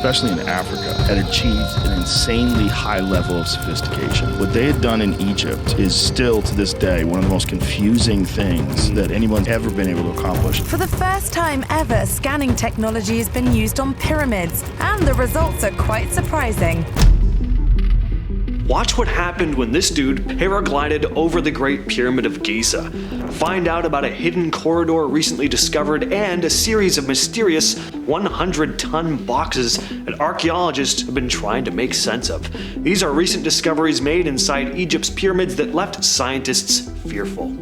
especially in Africa, had achieved an insanely high level of sophistication. What they had done in Egypt is still, to this day, one of the most confusing things that anyone's ever been able to accomplish. For the first time ever, scanning technology has been used on pyramids, and the results are quite surprising. Watch what happened when this dude paraglided over the Great Pyramid of Giza. Find out about a hidden corridor recently discovered and a series of mysterious 100-ton boxes that archaeologists have been trying to make sense of. These are recent discoveries made inside Egypt's pyramids that left scientists fearful.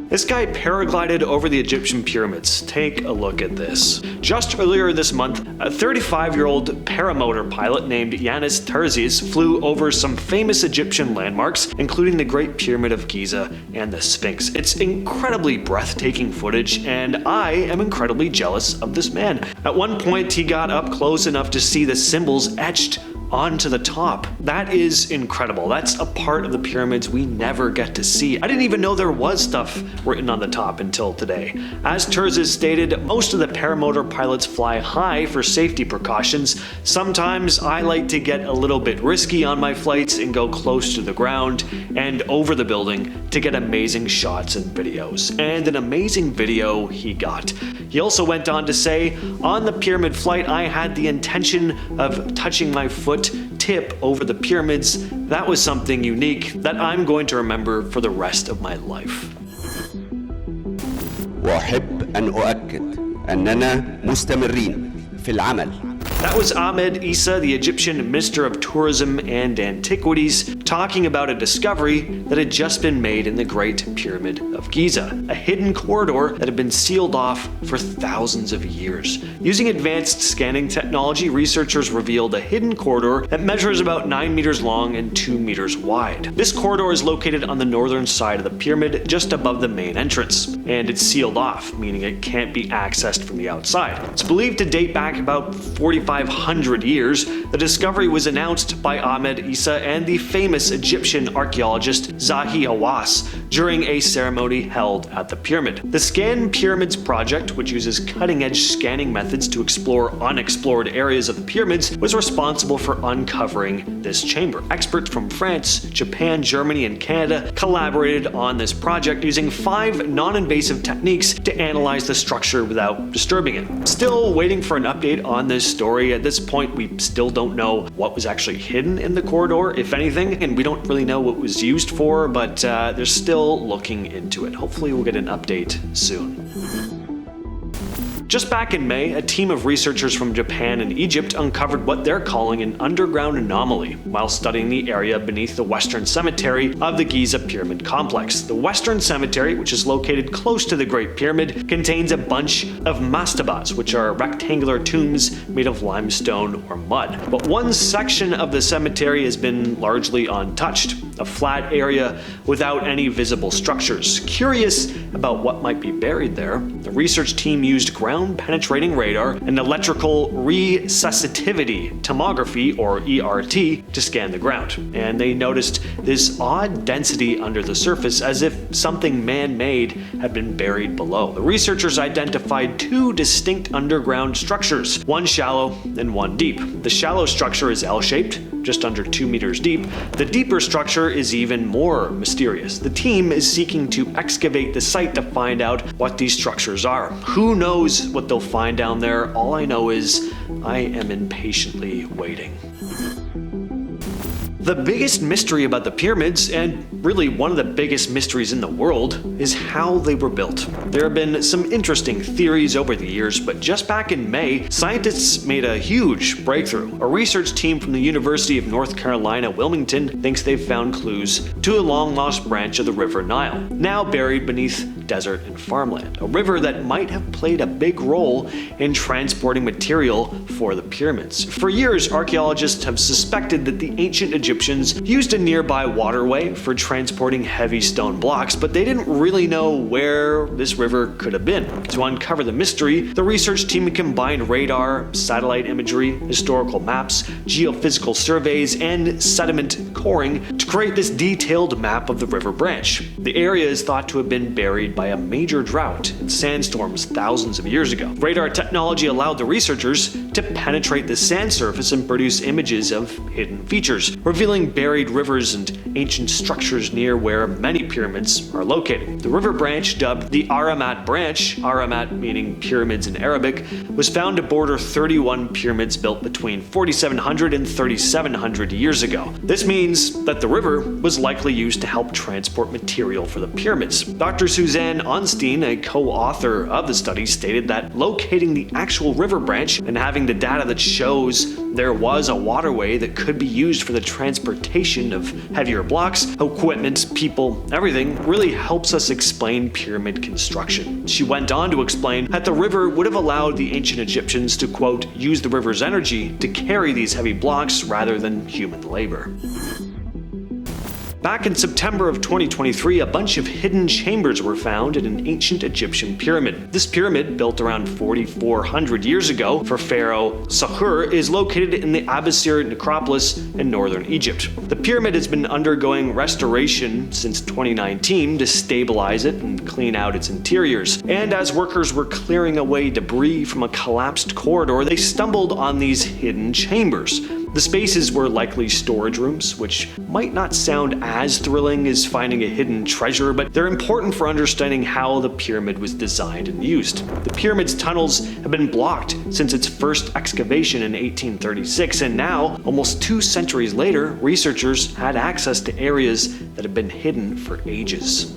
This guy paraglided over the Egyptian pyramids. Take a look at this. Just earlier this month, a 35-year-old paramotor pilot named Yanis Terzis flew over some famous Egyptian landmarks, including the Great Pyramid of Giza and the Sphinx. It's incredibly breathtaking footage, and I am incredibly jealous of this man. At one point, he got up close enough to see the symbols etched onto the top. That is incredible. That's a part of the pyramids we never get to see. I didn't even know there was stuff written on the top until today. As Terzis stated, most of the paramotor pilots fly high for safety precautions. Sometimes I like to get a little bit risky on my flights and go close to the ground and over the building to get amazing shots and videos. And an amazing video he got. He also went on to say, on the pyramid flight, I had the intention of touching my foot tip over the pyramids. That was something unique that I'm going to remember for the rest of my life. وأحب أن أؤكد أننا مستمرين في العمل. That was Ahmed Issa, the Egyptian Minister of Tourism and Antiquities, talking about a discovery that had just been made in the Great Pyramid of Giza, a hidden corridor that had been sealed off for thousands of years. Using advanced scanning technology, researchers revealed a hidden corridor that measures about 9 meters long and 2 meters wide. This corridor is located on the northern side of the pyramid, just above the main entrance, and it's sealed off, meaning it can't be accessed from the outside. It's believed to date back about 4,500 years. The discovery was announced by Ahmed Issa and the famous Egyptian archaeologist Zahi Hawass during a ceremony held at the pyramid. The Scan Pyramids project, which uses cutting-edge scanning methods to explore unexplored areas of the pyramids, was responsible for uncovering this chamber. Experts from France, Japan, Germany, and Canada collaborated on this project using 5 non-invasive techniques to analyze the structure without disturbing it. Still waiting for an update on this story. At this point, we still don't know what was actually hidden in the corridor, if anything, and we don't really know what it was used for, but they're still looking into it. Hopefully we'll get an update soon. Just back in May, a team of researchers from Japan and Egypt uncovered what they're calling an underground anomaly while studying the area beneath the Western Cemetery of the Giza Pyramid Complex. The Western Cemetery, which is located close to the Great Pyramid, contains a bunch of mastabas, which are rectangular tombs made of limestone or mud. But one section of the cemetery has been largely untouched, a flat area without any visible structures. Curious about what might be buried there, the research team used ground-penetrating radar and electrical resuscitivity tomography, or ERT, to scan the ground. And they noticed this odd density under the surface, as if something man-made had been buried below. The researchers identified 2 distinct underground structures, one shallow and one deep. The shallow structure is L-shaped, just under 2 meters deep. The deeper structure is even more mysterious. The team is seeking to excavate the site to find out what these structures are. Who knows what they'll find down there? All I know is I am impatiently waiting. The biggest mystery about the pyramids, and really one of the biggest mysteries in the world, is how they were built. There have been some interesting theories over the years, but just back in May, scientists made a huge breakthrough. A research team from the University of North Carolina, Wilmington, thinks they've found clues to a long-lost branch of the River Nile, now buried beneath desert and farmland. A river that might have played a big role in transporting material for the pyramids. For years, archaeologists have suspected that the ancient Egyptians Egyptians used a nearby waterway for transporting heavy stone blocks, but they didn't really know where this river could have been. To uncover the mystery, the research team combined radar, satellite imagery, historical maps, geophysical surveys, and sediment coring to create this detailed map of the river branch. The area is thought to have been buried by a major drought and sandstorms thousands of years ago. Radar technology allowed the researchers to penetrate the sand surface and produce images of hidden features, revealing buried rivers and ancient structures near where many pyramids are located. The river branch, dubbed the Aramat branch, Aramat meaning pyramids in Arabic, was found to border 31 pyramids built between 4700 and 3700 years ago. This means that the river was likely used to help transport material for the pyramids. Dr. Suzanne Onstein, a co-author of the study, stated that locating the actual river branch and having the data that shows there was a waterway that could be used for the transportation of heavier blocks, equipment, people, everything, really helps us explain pyramid construction. She went on to explain that the river would have allowed the ancient Egyptians to, quote, use the river's energy to carry these heavy blocks rather than human labor. Back in September of 2023, a bunch of hidden chambers were found in an ancient Egyptian pyramid. This pyramid, built around 4,400 years ago for Pharaoh Sakur, is located in the Abusir necropolis in northern Egypt. The pyramid has been undergoing restoration since 2019 to stabilize it and clean out its interiors. And as workers were clearing away debris from a collapsed corridor, they stumbled on these hidden chambers. The spaces were likely storage rooms, which might not sound as thrilling as finding a hidden treasure, but they're important for understanding how the pyramid was designed and used. The pyramid's tunnels have been blocked since its first excavation in 1836, and now, almost 2 centuries later, researchers had access to areas that have been hidden for ages.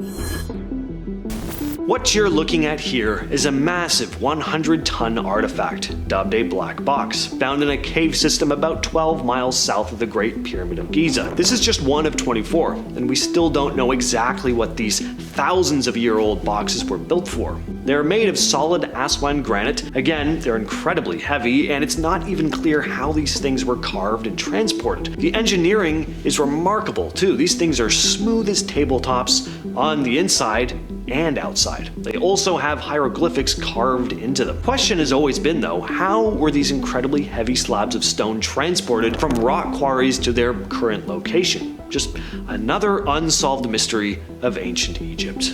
What you're looking at here is a massive 100-ton artifact, dubbed a black box, found in a cave system about 12 miles south of the Great Pyramid of Giza. This is just one of 24, and we still don't know exactly what these thousands of year-old boxes were built for. They're made of solid Aswan granite. Again, they're incredibly heavy, and it's not even clear how these things were carved and transported. The engineering is remarkable, too. These things are smooth as tabletops on the inside and outside. They also have hieroglyphics carved into them. The question has always been, though, how were these incredibly heavy slabs of stone transported from rock quarries to their current location? Just another unsolved mystery of ancient Egypt.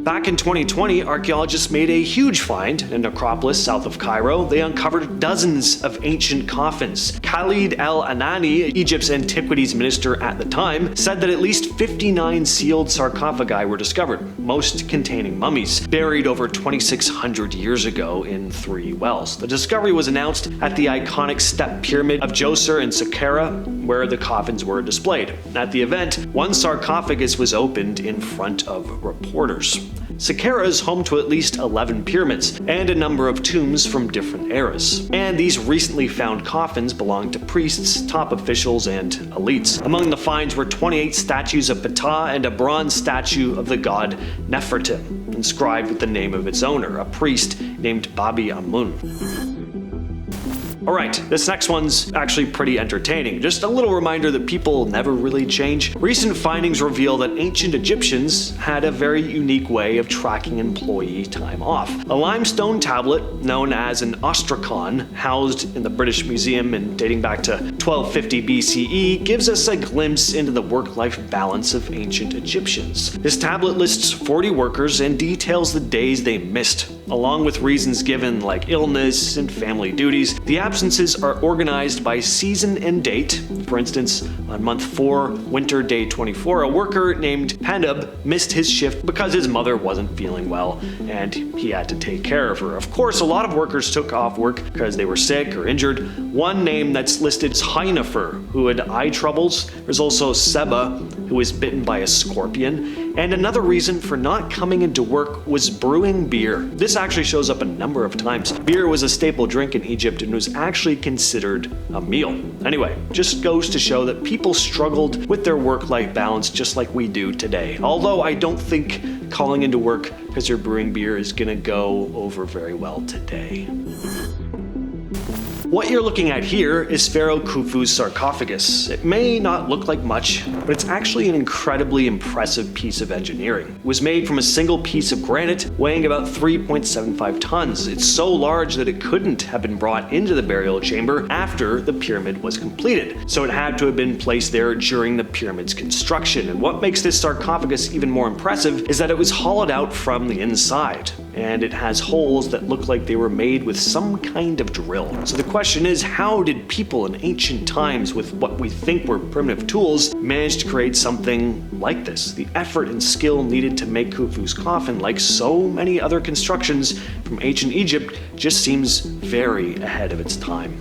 Back in 2020, archaeologists made a huge find in a necropolis south of Cairo. They uncovered dozens of ancient coffins. Khalid El-Anani, Egypt's antiquities minister at the time, said that at least 59 sealed sarcophagi were discovered, most containing mummies, buried over 2,600 years ago in 3 wells. The discovery was announced at the iconic step pyramid of Djoser in Saqqara, where the coffins were displayed. At the event, one sarcophagus was opened in front of reporters. Saqqara is home to at least 11 pyramids and a number of tombs from different eras. And these recently found coffins belong to priests, top officials, and elites. Among the finds were 28 statues of Ptah and a bronze statue of the god Nefertim, inscribed with the name of its owner, a priest named Babi Amun. Alright, this next one's actually pretty entertaining. Just a little reminder that people never really change. Recent findings reveal that ancient Egyptians had a very unique way of tracking employee time off. A limestone tablet known as an ostrakon, housed in the British Museum and dating back to 1250 BCE, gives us a glimpse into the work-life balance of ancient Egyptians. This tablet lists 40 workers and details the days they missed, along with reasons given like illness and family duties. The absences are organized by season and date. For instance, on month 4, winter day 24, a worker named Pandub missed his shift because his mother wasn't feeling well and he had to take care of her. Of course, a lot of workers took off work because they were sick or injured. One name that's listed is Hainafer, who had eye troubles. There's also Seba, who was bitten by a scorpion. And another reason for not coming into work was brewing beer. This actually shows up a number of times. Beer was a staple drink in Egypt and was actually considered a meal. Anyway, just goes to show that people struggled with their work-life balance just like we do today. Although I don't think calling into work because you're brewing beer is gonna go over very well today. What you're looking at here is Pharaoh Khufu's sarcophagus. It may not look like much, but it's actually an incredibly impressive piece of engineering. It was made from a single piece of granite weighing about 3.75 tons. It's so large that it couldn't have been brought into the burial chamber after the pyramid was completed, so it had to have been placed there during the pyramid's construction. And what makes this sarcophagus even more impressive is that it was hollowed out from the inside, and it has holes that look like they were made with some kind of drill. So the question is, how did people in ancient times with what we think were primitive tools manage to create something like this? The effort and skill needed to make Khufu's coffin, like so many other constructions from ancient Egypt, just seems very ahead of its time.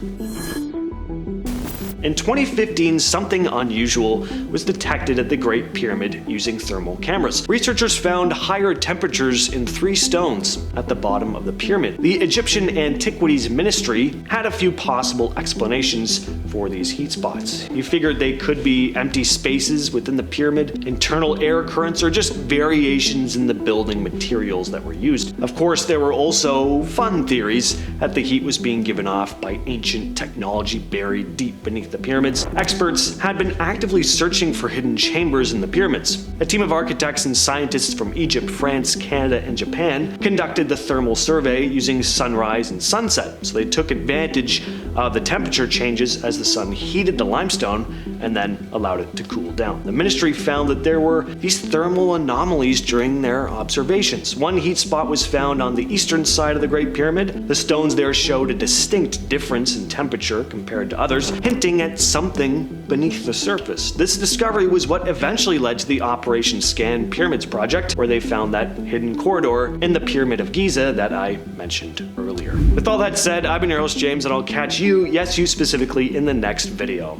In 2015, something unusual was detected at the Great Pyramid using thermal cameras. Researchers found higher temperatures in 3 stones at the bottom of the pyramid. The Egyptian Antiquities Ministry had a few possible explanations for these heat spots. You figured they could be empty spaces within the pyramid, internal air currents, or just variations in the building materials that were used. Of course, there were also fun theories that the heat was being given off by ancient technology buried deep beneath the pyramids. Experts had been actively searching for hidden chambers in the pyramids. A team of architects and scientists from Egypt, France, Canada, and Japan conducted the thermal survey using sunrise and sunset. So they took advantage of the temperature changes as the sun heated the limestone and then allowed it to cool down. The ministry found that there were these thermal anomalies during their observations. One heat spot was found on the eastern side of the Great Pyramid. The stones there showed a distinct difference in temperature compared to others, hinting at something beneath the surface. This discovery was what eventually led to the Operation Scan Pyramids project, where they found that hidden corridor in the Pyramid of Giza that I mentioned earlier. With all that said, I've been your host James, and I'll catch you, yes you specifically, in the next video.